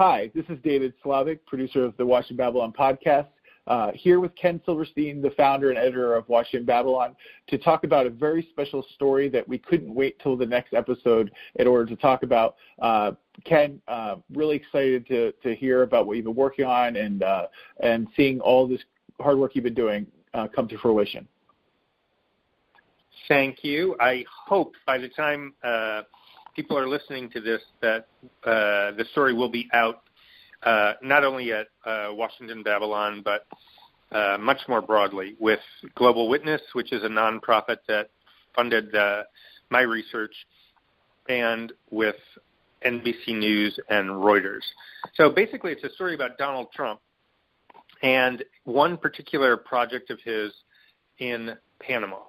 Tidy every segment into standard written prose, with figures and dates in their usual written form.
Hi, this is David Slavic, producer of the Washington Babylon podcast, here with Ken Silverstein, the founder and editor of Washington Babylon, to talk about a very special story that we couldn't wait till the next episode in order to talk about. Ken, really excited to hear about what you've been working on and seeing all this hard work you've been doing come to fruition. Thank you. I hope by the time people are listening to this that the story will be out not only at Washington Babylon, but much more broadly with Global Witness, which is a nonprofit that funded my research, and with NBC News and Reuters. So basically it's a story about Donald Trump and one particular project of his in Panama.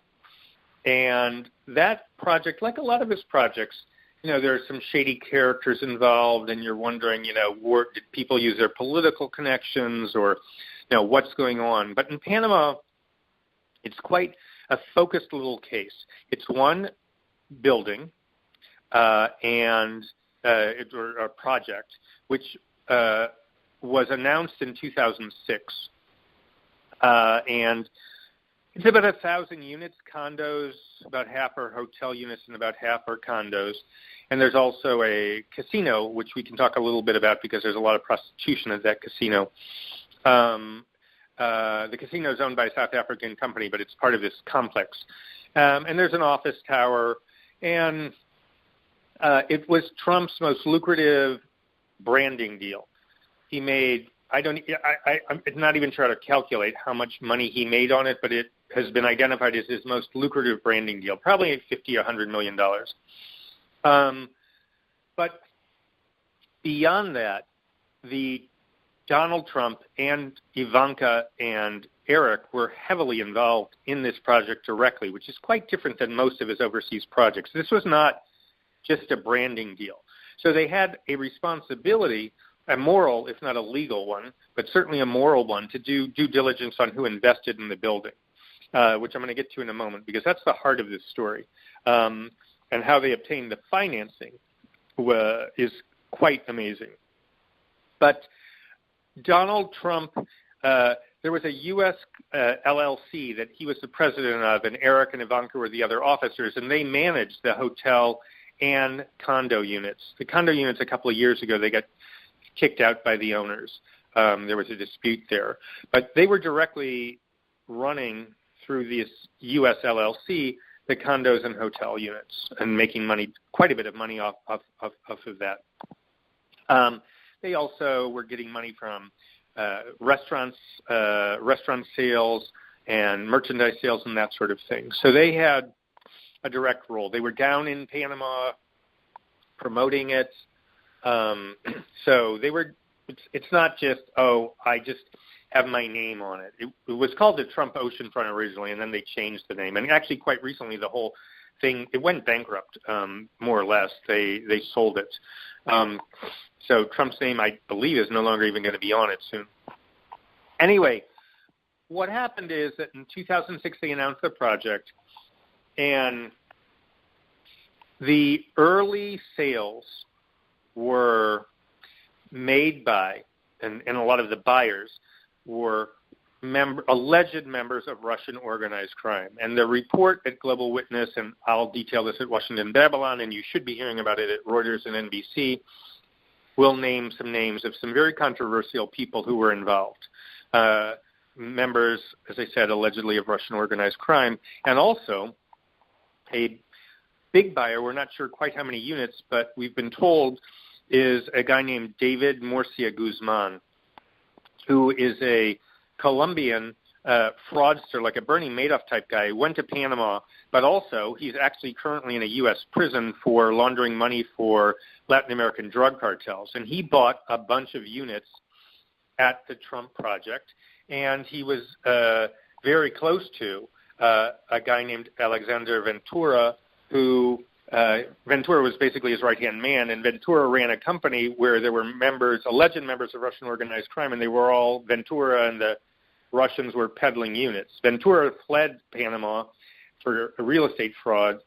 And that project, like a lot of his projects, there are some shady characters involved, and you're wondering, did people use their political connections or, what's going on? But in Panama, it's quite a focused little case. It's one building and a project which was announced in 2006, and it's about 1,000 units, condos, about half are hotel units and about half are condos. And there's also a casino, which we can talk a little bit about because there's a lot of prostitution at that casino. The casino is owned by a South African company, but it's part of this complex. And there's an office tower. And it was Trump's most lucrative branding deal. He made, I'm not even trying to calculate how much money he made on it, but it has been identified as his most lucrative branding deal, probably $50 or $100 million. But beyond that, the Donald Trump and Ivanka and Eric were heavily involved in this project directly, which is quite different than most of his overseas projects. This was not just a branding deal. So they had a responsibility, a moral, if not a legal one, but certainly a moral one, to do due diligence on who invested in the building, which I'm going to get to in a moment, because that's the heart of this story. And how they obtained the financing is quite amazing. But Donald Trump, there was a U.S. LLC that he was the president of, and Eric and Ivanka were the other officers, and they managed the hotel and condo units. The condo units, a couple of years ago, they got kicked out by the owners. There was a dispute there. But they were directly running through this U.S. LLC the condos and hotel units and making money, quite a bit of money off of that. They also were getting money from restaurant sales and merchandise sales and that sort of thing. So they had a direct role. They were down in Panama promoting it. So they were. It's not just, I just have my name on it. It was called the Trump Oceanfront originally, and then they changed the name. And actually, quite recently, the whole thing, it went bankrupt, more or less. They sold it. So Trump's name, I believe, is no longer even going to be on it soon. Anyway, what happened is that in 2006, they announced the project, and the early sales were made by, and a lot of the buyers were alleged members of Russian organized crime. And the report at Global Witness, and I'll detail this at Washington Babylon, and you should be hearing about it at Reuters and NBC, will name some names of some very controversial people who were involved. Members, as I said, allegedly of Russian organized crime, and also a big buyer, we're not sure quite how many units, but we've been told is a guy named David Murcia Guzman, who is a Colombian fraudster, like a Bernie Madoff type guy. He went to Panama, but also he's actually currently in a U.S. prison for laundering money for Latin American drug cartels. And he bought a bunch of units at the Trump project, and he was very close to a guy named Alexander Ventura, who Ventura was basically his right-hand man, and Ventura ran a company where there were alleged members of Russian organized crime, and they were all, Ventura and the Russians were peddling units. Ventura fled Panama for a real estate fraud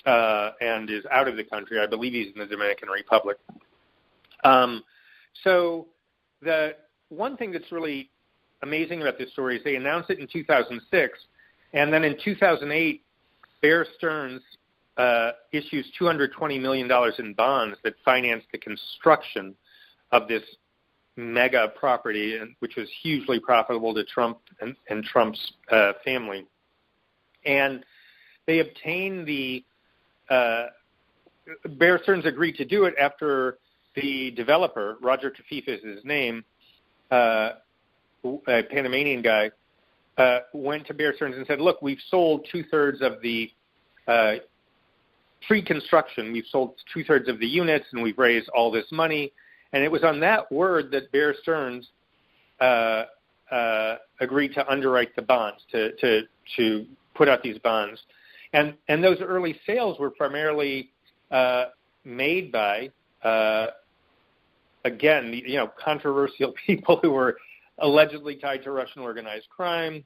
and is out of the country. I believe he's in the Dominican Republic. So the one thing that's really amazing about this story is they announced it in 2006, and then in 2008, Bear Stearns issues $220 million in bonds that financed the construction of this mega property, which was hugely profitable to Trump and Trump's family. And they obtained the Bear Stearns agreed to do it after the developer, Roger Kafif is his name, a Panamanian guy, went to Bear Stearns and said, look, we've sold two-thirds of the pre-construction. We've sold two-thirds of the units, and we've raised all this money. And it was on that word that Bear Stearns agreed to underwrite the bonds, to put out these bonds. And those early sales were primarily made by, again, controversial people who were allegedly tied to Russian organized crime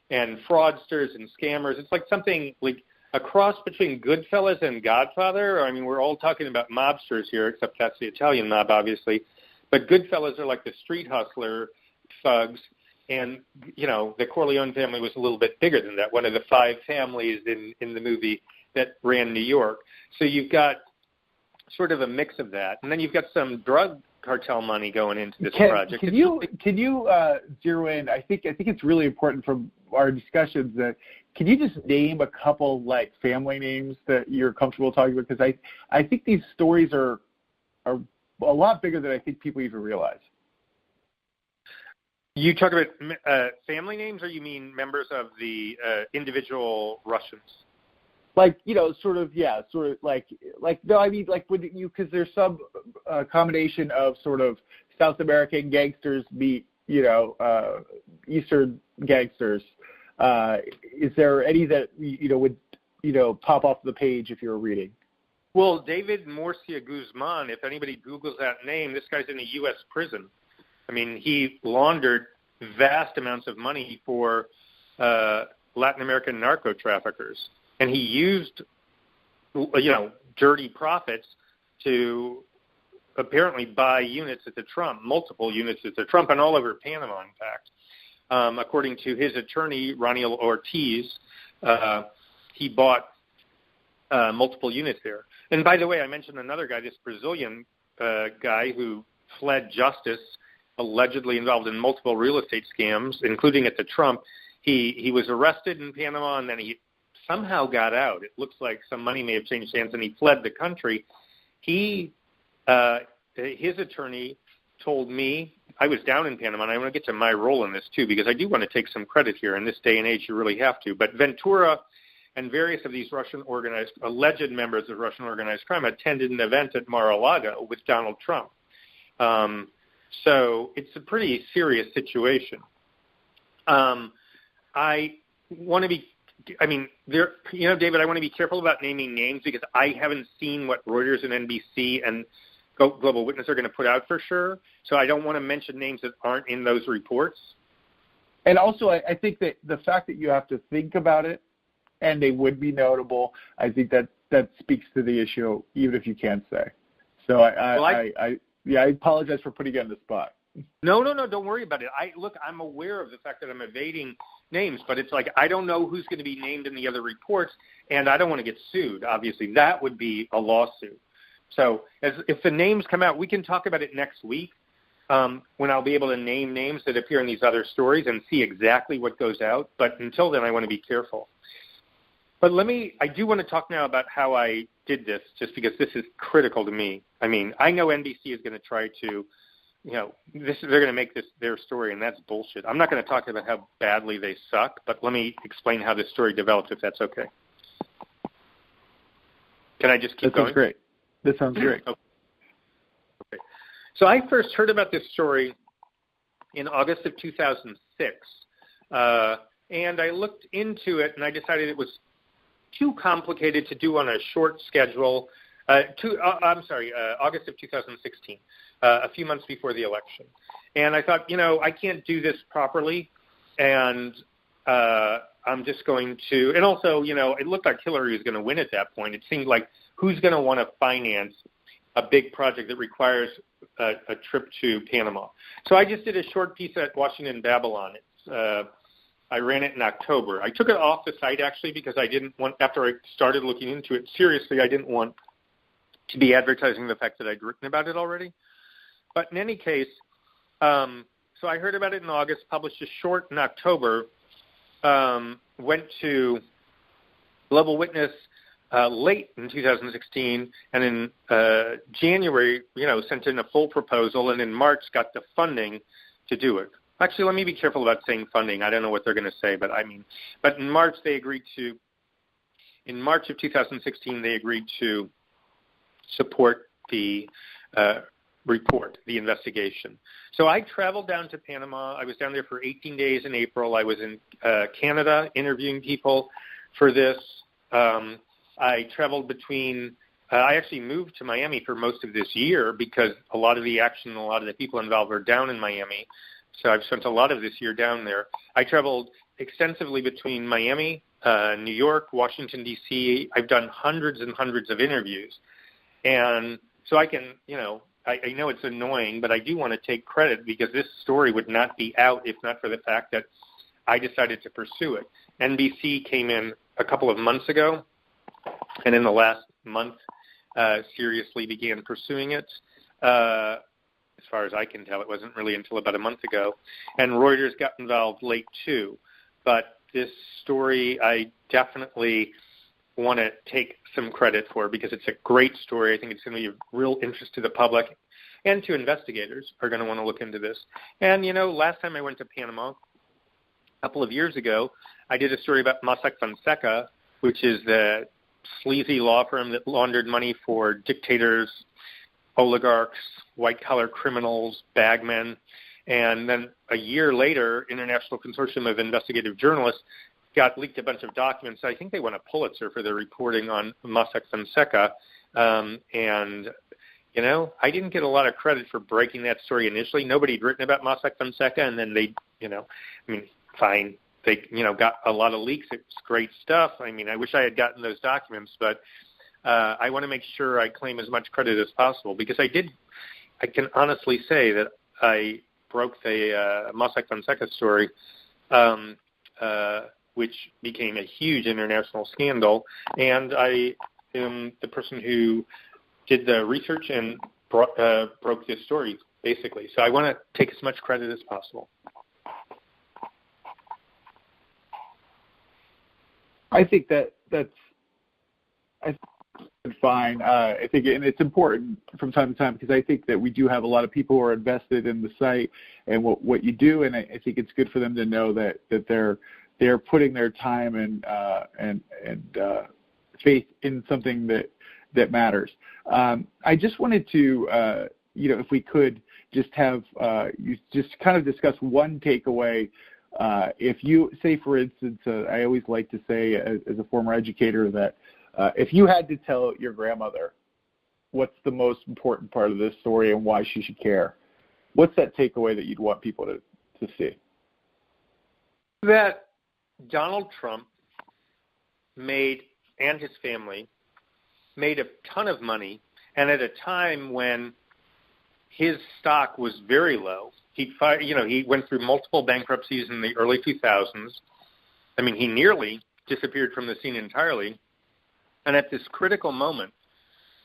and fraudsters and scammers. It's like something like a cross between Goodfellas and Godfather. I mean, we're all talking about mobsters here, except that's the Italian mob, obviously. But Goodfellas are like the street hustler thugs. And, the Corleone family was a little bit bigger than that, one of the five families in the movie that ran New York. So you've got sort of a mix of that. And then you've got some drug cartel money going into this project. Can you zero in? I think it's really important from our discussions that can you just name a couple like family names that you're comfortable talking about? Because I think these stories are a lot bigger than I think people even realize. You talk about family names, or you mean members of the individual Russians? Like, sort of like, no, I mean, like, when because there's some combination of sort of South American gangsters meet, Eastern gangsters. Is there any that, would, pop off the page if you were reading? Well, David Murcia Guzman, if anybody Googles that name, this guy's in a U.S. prison. I mean, he laundered vast amounts of money for Latin American narco traffickers. And he used, dirty profits to apparently buy units at the Trump, multiple units at the Trump, and all over Panama, in fact. According to his attorney, Raniel Ortiz, he bought multiple units there. And by the way, I mentioned another guy, this Brazilian guy who fled justice, allegedly involved in multiple real estate scams, including at the Trump. He was arrested in Panama, and then he somehow got out. It looks like some money may have changed hands, and he fled the country. His attorney told me, I was down in Panama, and I want to get to my role in this too, because I do want to take some credit here. In this day and age, you really have to. But Ventura and various of these alleged members of Russian organized crime attended an event at Mar-a-Lago with Donald Trump. So it's a pretty serious situation. I want to be, David, I want to be careful about naming names because I haven't seen what Reuters and NBC and Global Witness are going to put out for sure. So I don't want to mention names that aren't in those reports. And also, I think that the fact that you have to think about it and they would be notable, I think that speaks to the issue, even if you can't say. So I apologize for putting you on the spot. No, don't worry about it. I'm aware of the fact that I'm evading names, but it's like I don't know who's going to be named in the other reports, and I don't want to get sued, obviously. That would be a lawsuit. So if the names come out, we can talk about it next week when I'll be able to name names that appear in these other stories and see exactly what goes out. But until then, I want to be careful. But I do want to talk now about how I did this, just because this is critical to me. I mean, I know NBC is going to try to, they're going to make this their story, and that's bullshit. I'm not going to talk about how badly they suck, but let me explain how this story developed, if that's okay. Can I just keep going? That sounds great. Okay. So I first heard about this story in August of 2006, and I looked into it, and I decided it was too complicated to do on a short schedule. August of 2016, a few months before the election. And I thought, I can't do this properly, and I'm just going to – and also, it looked like Hillary was going to win at that point. It seemed like who's going to want to finance a big project that requires a trip to Panama. So I just did a short piece at Washington Babylon. I ran it in October. I took it off the site, actually, because I didn't want, after I started looking into it seriously, I didn't want to be advertising the fact that I'd written about it already. But in any case, so I heard about it in August, published a short in October, went to Global Witness late in 2016, and in January, sent in a full proposal, and in March got the funding to do it. Actually, let me be careful about saying funding. I don't know what they're going to say, but in March they agreed to. In March of 2016, they agreed to support the report, the investigation. So I traveled down to Panama. I was down there for 18 days in April. I was in Canada interviewing people for this. I traveled between. I actually moved to Miami for most of this year because a lot of the action, a lot of the people involved are down in Miami. So I've spent a lot of this year down there. I traveled extensively between Miami, New York, Washington, D.C. I've done hundreds and hundreds of interviews. And so I can, I know it's annoying, but I do want to take credit because this story would not be out if not for the fact that I decided to pursue it. NBC came in a couple of months ago, and in the last month seriously began pursuing it. As far as I can tell, it wasn't really until about a month ago. And Reuters got involved late, too. But this story I definitely want to take some credit for because it's a great story. I think it's going to be of real interest to the public and to investigators who are going to want to look into this. And, last time I went to Panama, a couple of years ago, I did a story about Mossack Fonseca, which is the sleazy law firm that laundered money for dictators, oligarchs, white-collar criminals, bagmen. And then a year later, International Consortium of Investigative Journalists got leaked a bunch of documents. I think they won a Pulitzer for their reporting on Mossack Fonseca. I didn't get a lot of credit for breaking that story initially. Nobody had written about Mossack Fonseca, and then they, fine. They, got a lot of leaks. It's great stuff. I wish I had gotten those documents, but I want to make sure I claim as much credit as possible because I can honestly say that I broke the Mossack Fonseca story, which became a huge international scandal, and I am the person who did the research and broke this story, basically. So I want to take as much credit as possible. I think that's fine. I think, and it's important from time to time because I think that we do have a lot of people who are invested in the site and what you do, and I think it's good for them to know that they're putting their time and faith in something that matters. I just wanted to, if we could just have you just kind of discuss one takeaway. If you say, for instance, I always like to say as a former educator that if you had to tell your grandmother what's the most important part of this story and why she should care, what's that takeaway that you'd want people to see? That Donald Trump and his family made a ton of money, and at a time when his stock was very low. He went through multiple bankruptcies in the early 2000s. He nearly disappeared from the scene entirely. And at this critical moment,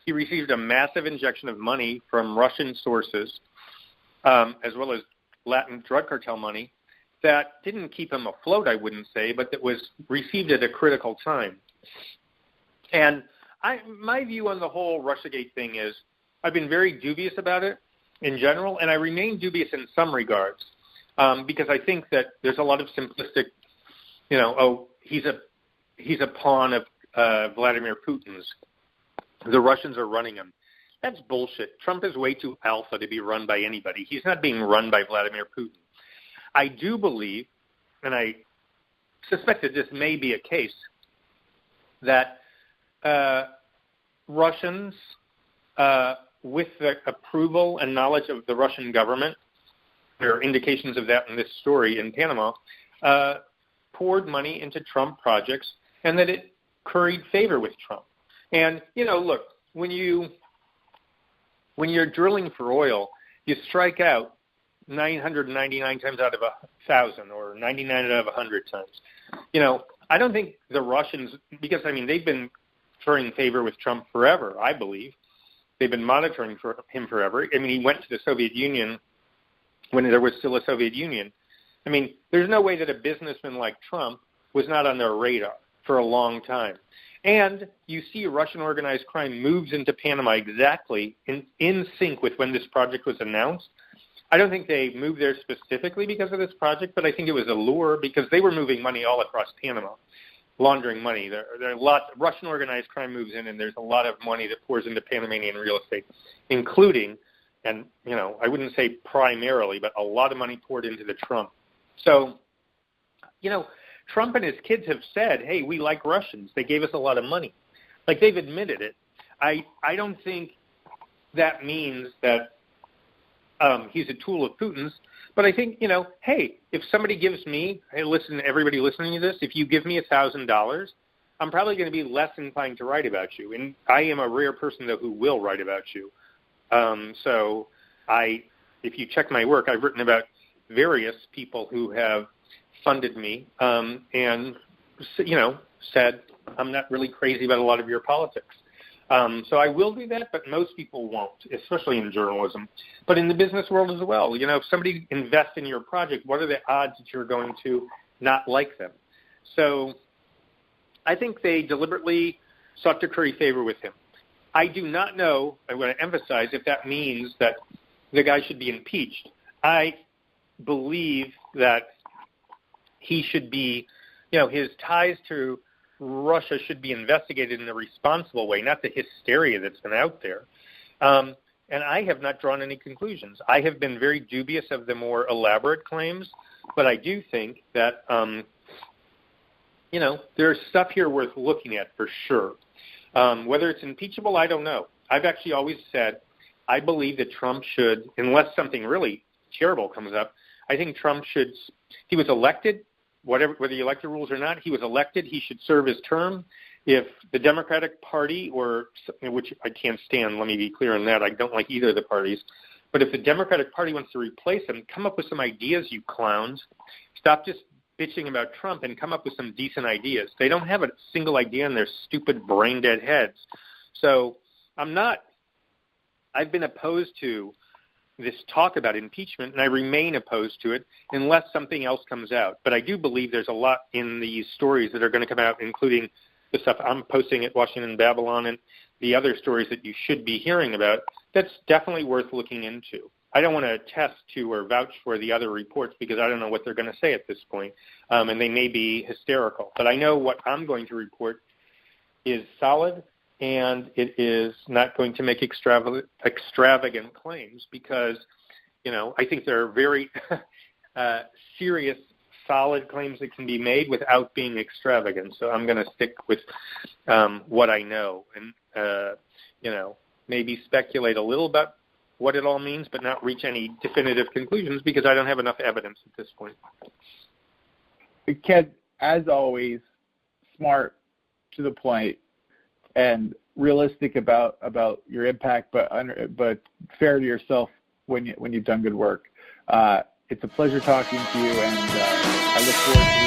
he received a massive injection of money from Russian sources, as well as Latin drug cartel money, that didn't keep him afloat, I wouldn't say, but that was received at a critical time. And my view on the whole Russiagate thing is I've been very dubious about it in general, and I remain dubious in some regards because I think that there's a lot of simplistic, he's a pawn of Vladimir Putin's. The Russians are running him. That's bullshit. Trump is way too alpha to be run by anybody. He's not being run by Vladimir Putin. I do believe, and I suspect that this may be a case, that Russians, with the approval and knowledge of the Russian government, there are indications of that in this story in Panama, poured money into Trump projects and that it curried favor with Trump. And, look, when you when you're drilling for oil, you strike out 999 times out of 1,000 or 99 out of 100 times. I don't think the Russians, because, they've been currying favor with Trump forever, I believe. They've been monitoring for him forever. He went to the Soviet Union when there was still a Soviet Union. There's no way that a businessman like Trump was not on their radar for a long time. And you see Russian organized crime moves into Panama exactly in sync with when this project was announced. I don't think they moved there specifically because of this project, but I think it was a lure because they were moving money all across Panama, laundering money. There are lots. Russian organized crime moves in, and there's a lot of money that pours into Panamanian real estate, including, and I wouldn't say primarily, but a lot of money poured into the Trump. So, Trump and his kids have said, hey, we like Russians. They gave us a lot of money. Like, they've admitted it. I don't think that means that he's a tool of Putin's. But I think, hey, if somebody gives me, hey, listen, everybody listening to this, if you give me $1,000, I'm probably going to be less inclined to write about you. And I am a rare person, though, who will write about you. So if you check my work, I've written about various people who have funded me and, said, I'm not really crazy about a lot of your politics. So I will do that, but most people won't, especially in journalism. But in the business world as well, if somebody invests in your project, what are the odds that you're going to not like them? So I think they deliberately sought to curry favor with him. I do not know, I want to emphasize, if that means that the guy should be impeached. I believe that he should be, his ties to Russia should be investigated in a responsible way, not the hysteria that's been out there. And I have not drawn any conclusions. I have been very dubious of the more elaborate claims, but I do think that, there's stuff here worth looking at for sure. Whether it's impeachable, I don't know. I've actually always said I believe that Trump should, unless something really terrible comes up, I think Trump should, he was elected, whether you like the rules or not, he was elected, he should serve his term. If the Democratic Party, which I can't stand, let me be clear on that, I don't like either of the parties, but if the Democratic Party wants to replace him, come up with some ideas, you clowns. Stop just bitching about Trump and come up with some decent ideas. They don't have a single idea in their stupid brain-dead heads. So I've been opposed to this talk about impeachment, and I remain opposed to it unless something else comes out. But I do believe there's a lot in these stories that are going to come out, including the stuff I'm posting at Washington Babylon and the other stories that you should be hearing about. That's definitely worth looking into. I don't want to attest to or vouch for the other reports because I don't know what they're going to say at this point, and they may be hysterical. But I know what I'm going to report is solid, and it is not going to make extravagant claims because, I think there are very serious, solid claims that can be made without being extravagant. So I'm going to stick with what I know and, maybe speculate a little about what it all means, but not reach any definitive conclusions because I don't have enough evidence at this point. Ken, as always, smart, to the point, and realistic about your impact, but fair to yourself when you've done good work. It's a pleasure talking to you, and I look forward to